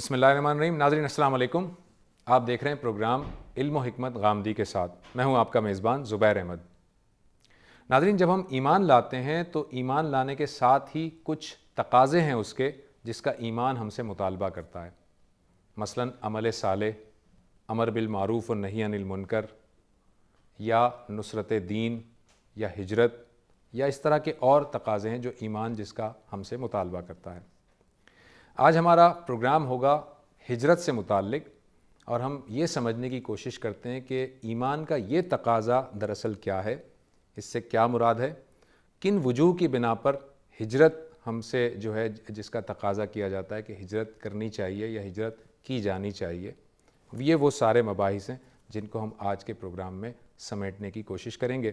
بسم اللہ الرحمن الرحیم. ناظرین السلام علیکم. آپ دیکھ رہے ہیں پروگرام علم و حکمت غامدی کے ساتھ. میں ہوں آپ کا میزبان زبیر احمد. ناظرین، جب ہم ایمان لاتے ہیں تو ایمان لانے کے ساتھ ہی کچھ تقاضے ہیں اس کے جس کا ایمان ہم سے مطالبہ کرتا ہے. مثلاً عمل صالح، امر بالمعروف و نہی عن المنکر، یا نصرت دین، یا ہجرت، یا اس طرح کے اور تقاضے ہیں جو ایمان جس کا ہم سے مطالبہ کرتا ہے. آج ہمارا پروگرام ہوگا ہجرت سے متعلق، اور ہم یہ سمجھنے کی کوشش کرتے ہیں کہ ایمان کا یہ تقاضا دراصل کیا ہے، اس سے کیا مراد ہے، کن وجوہ کی بنا پر ہجرت ہم سے جو ہے جس کا تقاضا کیا جاتا ہے کہ ہجرت کرنی چاہیے یا ہجرت کی جانی چاہیے. یہ وہ سارے مباحث ہیں جن کو ہم آج کے پروگرام میں سمیٹنے کی کوشش کریں گے.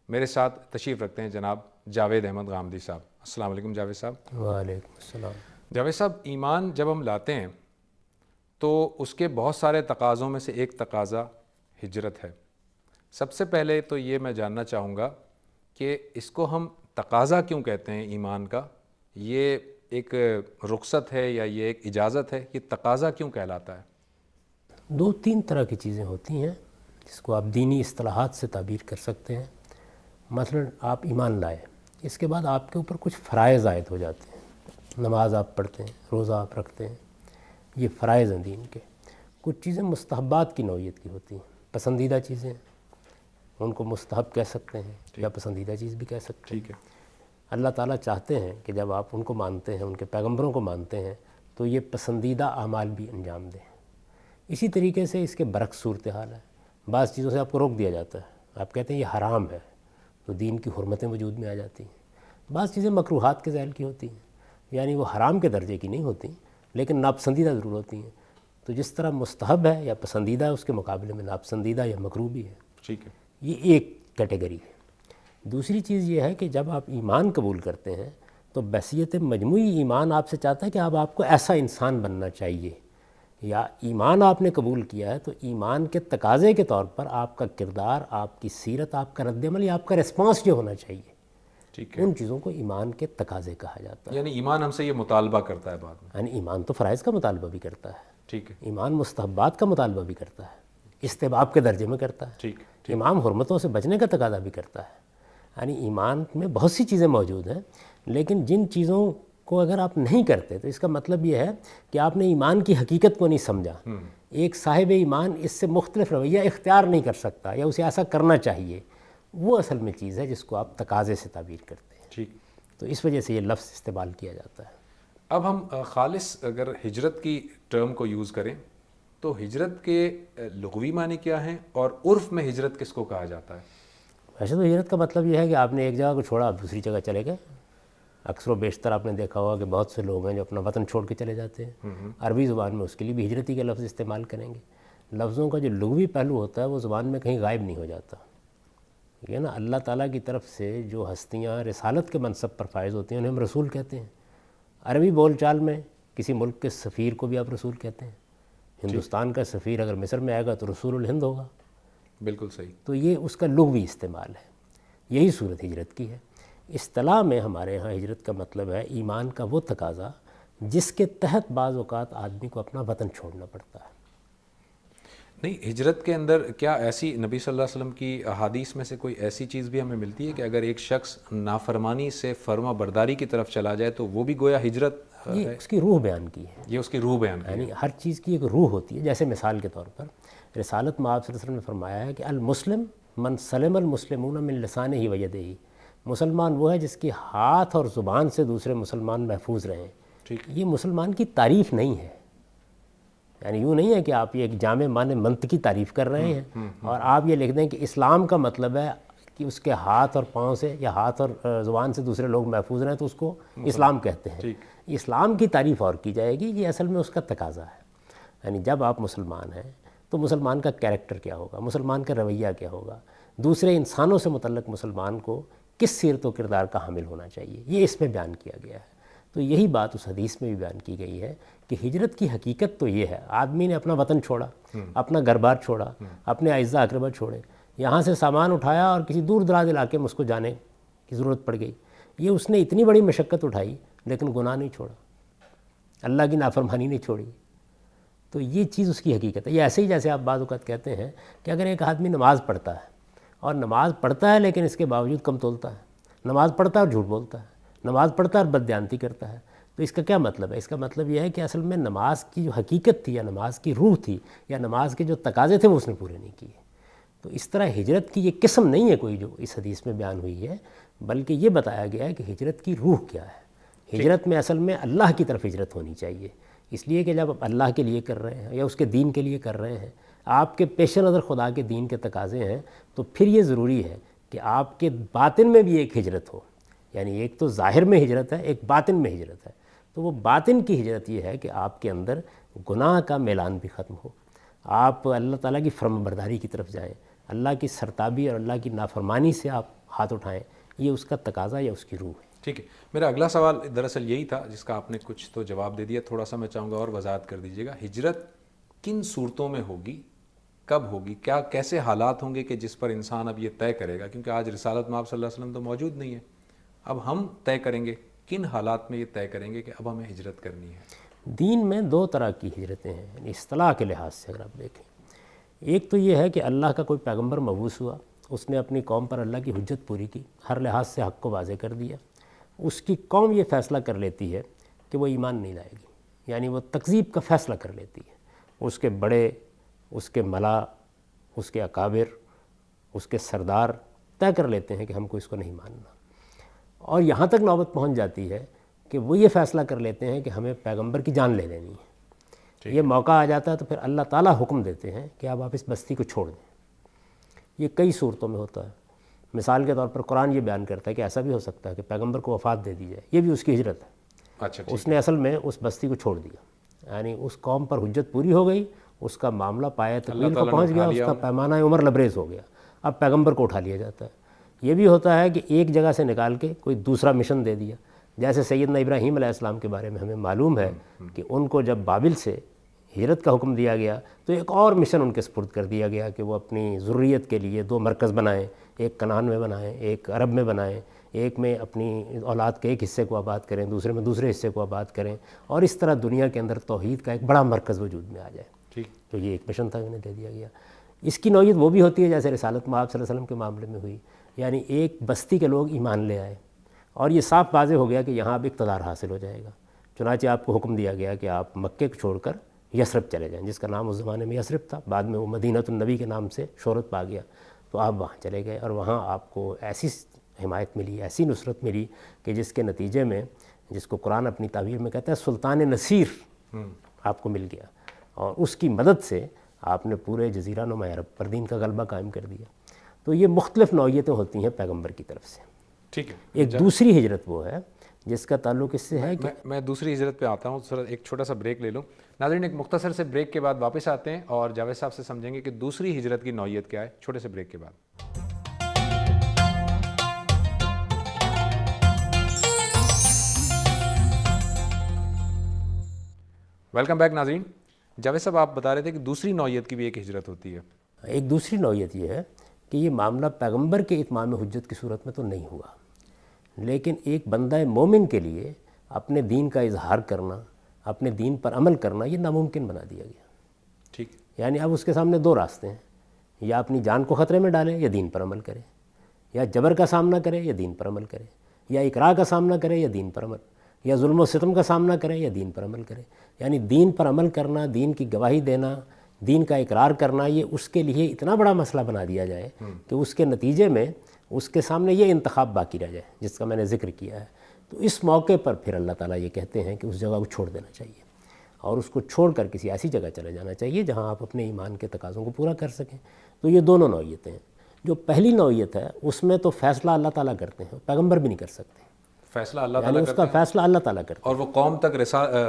میرے ساتھ تشریف رکھتے ہیں جناب جاوید احمد غامدی صاحب. السلام علیکم جاوید صاحب. وعلیکم السلام. جاوید صاحب، ایمان جب ہم لاتے ہیں تو اس کے بہت سارے تقاضوں میں سے ایک تقاضا ہجرت ہے. سب سے پہلے تو یہ میں جاننا چاہوں گا کہ اس کو ہم تقاضا کیوں کہتے ہیں ایمان کا؟ یہ ایک رخصت ہے یا یہ ایک اجازت ہے؟ یہ تقاضا کیوں کہلاتا ہے؟ دو تین طرح کی چیزیں ہوتی ہیں جس کو آپ دینی اصطلاحات سے تعبیر کر سکتے ہیں. مثلا آپ ایمان لائے، اس کے بعد آپ کے اوپر کچھ فرائض عائد ہو جاتے ہیں. نماز آپ پڑھتے ہیں، روزہ آپ رکھتے ہیں، یہ فرائض ہیں دین کے. کچھ چیزیں مستحبات کی نوعیت کی ہوتی ہیں، پسندیدہ چیزیں، ان کو مستحب کہہ سکتے ہیں یا پسندیدہ چیز بھی کہہ سکتے ہیں. ٹھیک ہے. اللہ تعالیٰ چاہتے ہیں کہ جب آپ ان کو مانتے ہیں، ان کے پیغمبروں کو مانتے ہیں، تو یہ پسندیدہ اعمال بھی انجام دیں. اسی طریقے سے اس کے برعکس صورتحال ہے. بعض چیزوں سے آپ کو روک دیا جاتا ہے، آپ کہتے ہیں یہ حرام ہے، تو دین کی حرمتیں وجود میں آ جاتی ہیں. بعض چیزیں مکروہات کے ذیل کی ہوتی ہیں، یعنی وہ حرام کے درجے کی نہیں ہوتی لیکن ناپسندیدہ ضرور ہوتی ہیں. تو جس طرح مستحب ہے یا پسندیدہ ہے، اس کے مقابلے میں ناپسندیدہ یا مکروہ بھی ہے. ٹھیک ہے. یہ ایک کیٹیگری ہے. دوسری چیز یہ ہے کہ جب آپ ایمان قبول کرتے ہیں تو بحیثیت مجموعی ایمان آپ سے چاہتا ہے کہ اب آپ کو ایسا انسان بننا چاہیے. یا ایمان آپ نے قبول کیا ہے تو ایمان کے تقاضے کے طور پر آپ کا کردار، آپ کی سیرت، آپ کا رد عمل یا آپ کا ریسپانس جو ہونا چاہیے، ٹھیک ہے. ان چیزوں کو ایمان کے تقاضے کہا جاتا ہے. یعنی ایمان ہم سے یہ مطالبہ کرتا ہے بعد میں. یعنی ایمان تو فرائض کا مطالبہ بھی کرتا ہے، ٹھیک ہے. ایمان مستحبات کا مطالبہ بھی کرتا ہے، استحباب کے درجے میں کرتا ہے. ٹھیک. ایمان حرمتوں سے بچنے کا تقاضا بھی کرتا ہے. یعنی ایمان میں بہت سی چیزیں موجود ہیں، لیکن جن چیزوں کو اگر آپ نہیں کرتے تو اس کا مطلب یہ ہے کہ آپ نے ایمان کی حقیقت کو نہیں سمجھا. ایک صاحب ایمان اس سے مختلف رویہ اختیار نہیں کر سکتا یا اسے ایسا کرنا چاہیے. وہ اصل میں چیز ہے جس کو آپ تقاضے سے تعبیر کرتے ہیں. ٹھیک. تو اس وجہ سے یہ لفظ استعمال کیا جاتا ہے. اب ہم خالص اگر ہجرت کی ٹرم کو یوز کریں تو ہجرت کے لغوی معنی کیا ہیں اور عرف میں ہجرت کس کو کہا جاتا ہے؟ ویسے تو ہجرت کا مطلب یہ ہے کہ آپ نے ایک جگہ کو چھوڑا، آپ دوسری جگہ چلے گئے. اکثر و بیشتر آپ نے دیکھا ہوگا کہ بہت سے لوگ ہیں جو اپنا وطن چھوڑ کے چلے جاتے ہیں. عربی زبان میں اس کے لیے بھی ہجرتی کا لفظ استعمال کریں گے. لفظوں کا جو لغوی پہلو ہوتا ہے وہ زبان میں کہیں غائب نہیں ہو جاتا. یہ نا اللہ تعالیٰ کی طرف سے جو ہستیاں رسالت کے منصب پر فائز ہوتی ہیں انہیں ہم رسول کہتے ہیں. عربی بول چال میں کسی ملک کے سفیر کو بھی آپ رسول کہتے ہیں. ہندوستان کا سفیر اگر مصر میں آئے گا تو رسول الہند ہوگا. بالکل صحیح. تو یہ اس کا لغوی استعمال ہے. یہی صورت ہجرت کی ہے. اصطلاح میں ہمارے ہاں ہجرت کا مطلب ہے ایمان کا وہ تقاضا جس کے تحت بعض اوقات آدمی کو اپنا وطن چھوڑنا پڑتا ہے. نہیں، ہجرت کے اندر کیا ایسی نبی صلی اللہ علیہ وسلم کی احادیث میں سے کوئی ایسی چیز بھی ہمیں ملتی ہے کہ اگر ایک شخص نافرمانی سے فرما برداری کی طرف چلا جائے تو وہ بھی گویا ہجرت یہ اس کی روح بیان کی ہے. یہ اس کی روح بیان کی ہے. یعنی ہر چیز کی ایک روح ہوتی ہے. جیسے مثال کے طور پر رسالت میں آپ صلی اللہ علیہ وسلم نے فرمایا ہے کہ المسلم من سلم المسلمون من لسانہ و یدہ. مسلمان وہ ہے جس کی ہاتھ اور زبان سے دوسرے مسلمان محفوظ رہیں. یہ مسلمان کی تعریف نہیں ہے. یعنی یوں نہیں ہے کہ آپ یہ ایک جامع معنی منطقی تعریف کر رہے ہیں اور آپ یہ لکھ دیں کہ اسلام کا مطلب ہے کہ اس کے ہاتھ اور پاؤں سے یا ہاتھ اور زبان سے دوسرے لوگ محفوظ رہیں تو اس کو اسلام کہتے ہیں. اسلام کی تعریف اور کی جائے گی. یہ اصل میں اس کا تقاضا ہے. یعنی جب آپ مسلمان ہیں تو مسلمان کا کیریکٹر کیا ہوگا، مسلمان کا رویہ کیا ہوگا، دوسرے انسانوں سے متعلق مسلمان کو کس سیرت و کردار کا حامل ہونا چاہیے، یہ اس میں بیان کیا گیا ہے. تو یہی بات اس حدیث میں بھی بیان کی گئی ہے کہ ہجرت کی حقیقت تو یہ ہے آدمی نے اپنا وطن چھوڑا، اپنا گھر بار چھوڑا، اپنے اعزاء اقربا چھوڑے، یہاں سے سامان اٹھایا اور کسی دور دراز علاقے میں اس کو جانے کی ضرورت پڑ گئی. یہ اس نے اتنی بڑی مشقت اٹھائی لیکن گناہ نہیں چھوڑا، اللہ کی نافرمانی نہیں چھوڑی. تو یہ چیز اس کی حقیقت ہے. یہ ایسے ہی جیسے آپ بعض اوقات کہتے ہیں کہ اگر ایک آدمی نماز پڑھتا ہے اور نماز پڑھتا ہے لیکن اس کے باوجود کم تولتا ہے, نماز پڑھتا ہے اور جھوٹ بولتا ہے, نماز پڑھتا ہے اور بددیانتی کرتا ہے, تو اس کا کیا مطلب ہے؟ اس کا مطلب یہ ہے کہ اصل میں نماز کی جو حقیقت تھی یا نماز کی روح تھی یا نماز کے جو تقاضے تھے وہ اس نے پورے نہیں کیے. تو اس طرح ہجرت کی یہ قسم نہیں ہے کوئی جو اس حدیث میں بیان ہوئی ہے, بلکہ یہ بتایا گیا ہے کہ ہجرت کی روح کیا ہے. ہجرت میں اصل میں اللہ کی طرف ہجرت ہونی چاہیے, اس لیے کہ جب آپ اللہ کے لیے کر رہے ہیں یا اس کے دین کے لیے کر رہے ہیں, آپ کے پیش نظر خدا کے دین کے تقاضے ہیں, تو پھر یہ ضروری ہے کہ آپ کے باطن میں بھی ایک ہجرت ہو. یعنی ایک تو ظاہر میں ہجرت ہے, ایک باطن میں ہجرت ہے. تو وہ باطن کی ہجرت یہ ہے کہ آپ کے اندر گناہ کا میلان بھی ختم ہو, آپ اللہ تعالیٰ کی فرم برداری کی طرف جائیں, اللہ کی سرتابی اور اللہ کی نافرمانی سے آپ ہاتھ اٹھائیں. یہ اس کا تقاضا یا اس کی روح ہے. ٹھیک ہے, میرا اگلا سوال دراصل یہی تھا جس کا آپ نے کچھ تو جواب دے دیا, تھوڑا سا میں چاہوں گا اور وضاحت کر دیجیے گا. ہجرت کن صورتوں میں ہوگی, کب ہوگی, کیا کیسے حالات ہوں گے کہ جس پر انسان اب یہ طے کرے گا؟ کیونکہ آج رسالت میں آپ صلی اللہ علیہ وسلم تو موجود نہیں ہے, اب ہم طے کریں گے, کن حالات میں یہ طے کریں گے کہ اب ہمیں ہجرت کرنی ہے؟ دین میں دو طرح کی ہجرتیں ہیں, یعنی اصطلاح کے لحاظ سے اگر آپ دیکھیں. ایک تو یہ ہے کہ اللہ کا کوئی پیغمبر مبعوث ہوا, اس نے اپنی قوم پر اللہ کی حجت پوری کی, ہر لحاظ سے حق کو واضح کر دیا. اس کی قوم یہ فیصلہ کر لیتی ہے کہ وہ ایمان نہیں لائے گی, یعنی وہ تکذیب کا فیصلہ کر لیتی ہے. اس کے بڑے, اس کے ملا, اس کے اکابر, اس کے سردار طے کر لیتے ہیں کہ ہم کو اس کو نہیں ماننا. اور یہاں تک نوبت پہنچ جاتی ہے کہ وہ یہ فیصلہ کر لیتے ہیں کہ ہمیں پیغمبر کی جان لے لینی ہے. یہ موقع آ جاتا ہے تو پھر اللہ تعالیٰ حکم دیتے ہیں کہ اب آپ اس بستی کو چھوڑ دیں. یہ کئی صورتوں میں ہوتا ہے. مثال کے طور پر قرآن یہ بیان کرتا ہے کہ ایسا بھی ہو سکتا ہے کہ پیغمبر کو وفات دے دی جائے, یہ بھی اس کی ہجرت ہے. اچھا, اس نے اصل میں اس بستی کو چھوڑ دیا, یعنی اس قوم پر حجت پوری ہو گئی, اس کا معاملہ پایہ تکمیل کو پہنچ گیا, اس کا پیمانہ عمر لبریز ہو گیا, اب پیغمبر کو اٹھا لیا جاتا ہے. یہ بھی ہوتا ہے کہ ایک جگہ سے نکال کے کوئی دوسرا مشن دے دیا, جیسے سیدنا ابراہیم علیہ السلام کے بارے میں ہمیں معلوم ہے کہ ان کو جب بابل سے ہجرت کا حکم دیا گیا تو ایک اور مشن ان کے سپرد کر دیا گیا کہ وہ اپنی ذریت کے لیے دو مرکز بنائیں, ایک کنعان میں بنائیں, ایک عرب میں بنائیں, ایک میں اپنی اولاد کے ایک حصے کو آباد کریں, دوسرے میں دوسرے حصے کو آباد کریں, اور اس طرح دنیا کے اندر توحید کا ایک بڑا مرکز وجود میں آ جائے. تو یہ ایک مشن تھا, انہیں دے دیا گیا. اس کی نوعیت وہ بھی ہوتی ہے جیسے رسالت میں آپ صلی اللہ علیہ وسلم کے معاملے میں ہوئی, یعنی ایک بستی کے لوگ ایمان لے آئے اور یہ صاف واضح ہو گیا کہ یہاں اب اقتدار حاصل ہو جائے گا. چنانچہ آپ کو حکم دیا گیا کہ آپ مکے کو چھوڑ کر یثرب چلے جائیں, جس کا نام اس زمانے میں یثرب تھا, بعد میں وہ مدینۃ النبی کے نام سے شہرت پا گیا. تو آپ وہاں چلے گئے اور وہاں آپ کو ایسی حمایت ملی, ایسی نصرت ملی کہ جس کے نتیجے میں, جس کو قرآن اپنی تعبیر میں کہتا ہے سلطان نصیر, آپ کو مل گیا, اور اس کی مدد سے آپ نے پورے جزیرہ نما عرب پر دین کا غلبہ قائم کر دیا. تو یہ مختلف نوعیتیں ہوتی ہیں پیغمبر کی طرف سے. ٹھیک ہے, ایک دوسری ہجرت وہ ہے جس کا تعلق اس سے ہے کہ میں دوسری ہجرت پہ آتا ہوں. سر ایک چھوٹا سا بریک لے لوں. ناظرین ایک مختصر سے بریک کے بعد واپس آتے ہیں اور جاوید صاحب سے سمجھیں گے کہ دوسری ہجرت کی نوعیت کیا ہے, چھوٹے سے بریک کے بعد. ویلکم بیک ناظرین. جاوید صاحب آپ بتا رہے تھے کہ دوسری نوعیت کی بھی ایک ہجرت ہوتی ہے. ایک دوسری نوعیت یہ ہے کہ یہ معاملہ پیغمبر کے اتمام حجت کی صورت میں تو نہیں ہوا, لیکن ایک بندہ مومن کے لیے اپنے دین کا اظہار کرنا, اپنے دین پر عمل کرنا, یہ ناممکن بنا دیا گیا. ٹھیک, یعنی اب اس کے سامنے دو راستے ہیں, یا اپنی جان کو خطرے میں ڈالے یا دین پر عمل کرے, یا جبر کا سامنا کرے یا دین پر عمل کرے, یا اکراہ کا سامنا کرے یا دین پر عمل, یا ظلم و ستم کا سامنا کرے یا دین پر عمل کرے. یعنی دین پر عمل کرنا, دین کی گواہی دینا, دین کا اقرار کرنا, یہ اس کے لیے اتنا بڑا مسئلہ بنا دیا جائے کہ اس کے نتیجے میں اس کے سامنے یہ انتخاب باقی رہ جائے جس کا میں نے ذکر کیا ہے. تو اس موقع پر پھر اللہ تعالیٰ یہ کہتے ہیں کہ اس جگہ کو چھوڑ دینا چاہیے اور اس کو چھوڑ کر کسی ایسی جگہ چلے جانا چاہیے جہاں آپ اپنے ایمان کے تقاضوں کو پورا کر سکیں. تو یہ دونوں نوعیتیں ہیں. جو پہلی نوعیت ہے اس میں تو فیصلہ اللہ تعالیٰ کرتے ہیں, پیغمبر بھی نہیں کر سکتے. فیصلہ اللہ یعنی تعالیٰ اس کا فیصلہ اللہ تعالیٰ کرتے ہیں اور وہ قوم تک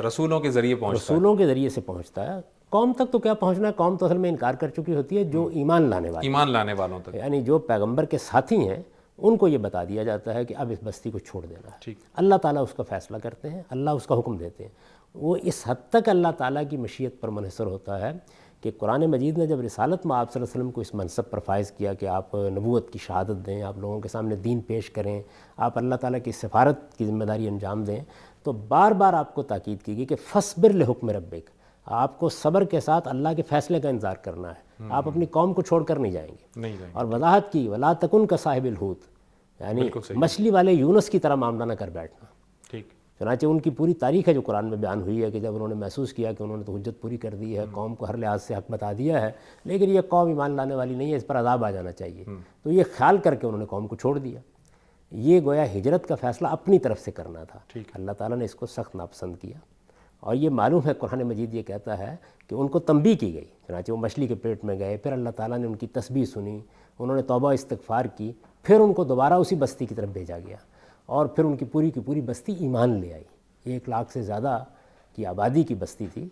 رسولوں کے ذریعے پہنچتا ہے. رسولوں کے ذریعے سے پہنچتا ہے. قوم تک تو کیا پہنچنا ہے, قوم تو اصل میں انکار کر چکی ہوتی ہے, جو ایمان لانے والوں تک, یعنی جو پیغمبر کے ساتھی ہیں ان کو یہ بتا دیا جاتا ہے کہ اب اس بستی کو چھوڑ دینا ہے. اللہ تعالیٰ اس کا فیصلہ کرتے ہیں, اللہ اس کا حکم دیتے ہیں. وہ اس حد تک اللہ تعالیٰ کی مشیت پر منحصر ہوتا ہے کہ قرآن مجید نے جب رسالت میں آپ صلی اللہ علیہ وسلم کو اس منصب پر فائز کیا کہ آپ نبوت کی شہادت دیں, آپ لوگوں کے سامنے دین پیش کریں, آپ اللہ تعالیٰ کی سفارت کی ذمہ داری انجام دیں, تو بار بار آپ کو تاکید کی گئی کہ فصبر لحکم ربک, آپ کو صبر کے ساتھ اللہ کے فیصلے کا انتظار کرنا ہے، آپ اپنی قوم کو چھوڑ کر نہیں جائیں گے۔ نہیں جائیں اور وضاحت کی ولا تکن کا صاحب الحوت، یعنی مچھلی والے یونس کی طرح معاملہ نہ کر بیٹھنا۔ ٹھیک، چنانچہ ان کی پوری تاریخ ہے جو قرآن میں بیان ہوئی ہے کہ جب انہوں نے محسوس کیا کہ انہوں نے تو حجت پوری کر دی ہے، قوم کو ہر لحاظ سے حق بتا دیا ہے، لیکن یہ قوم ایمان لانے والی نہیں ہے، اس پر عذاب آ جانا چاہیے، تو یہ خیال کر کے انہوں نے قوم کو چھوڑ دیا۔ یہ گویا ہجرت کا فیصلہ اپنی طرف سے کرنا تھا، اللہ تعالیٰ نے اس کو سخت ناپسند کیا، اور یہ معلوم ہے قرآن مجید یہ کہتا ہے کہ ان کو تنبیہ کی گئی، چنانچہ وہ مچھلی کے پیٹ میں گئے، پھر اللہ تعالیٰ نے ان کی تسبیح سنی، انہوں نے توبہ استغفار کی، پھر ان کو دوبارہ اسی بستی کی طرف بھیجا گیا، اور پھر ان کی پوری بستی ایمان لے آئی۔ 1 لاکھ سے زیادہ کی آبادی کی بستی تھی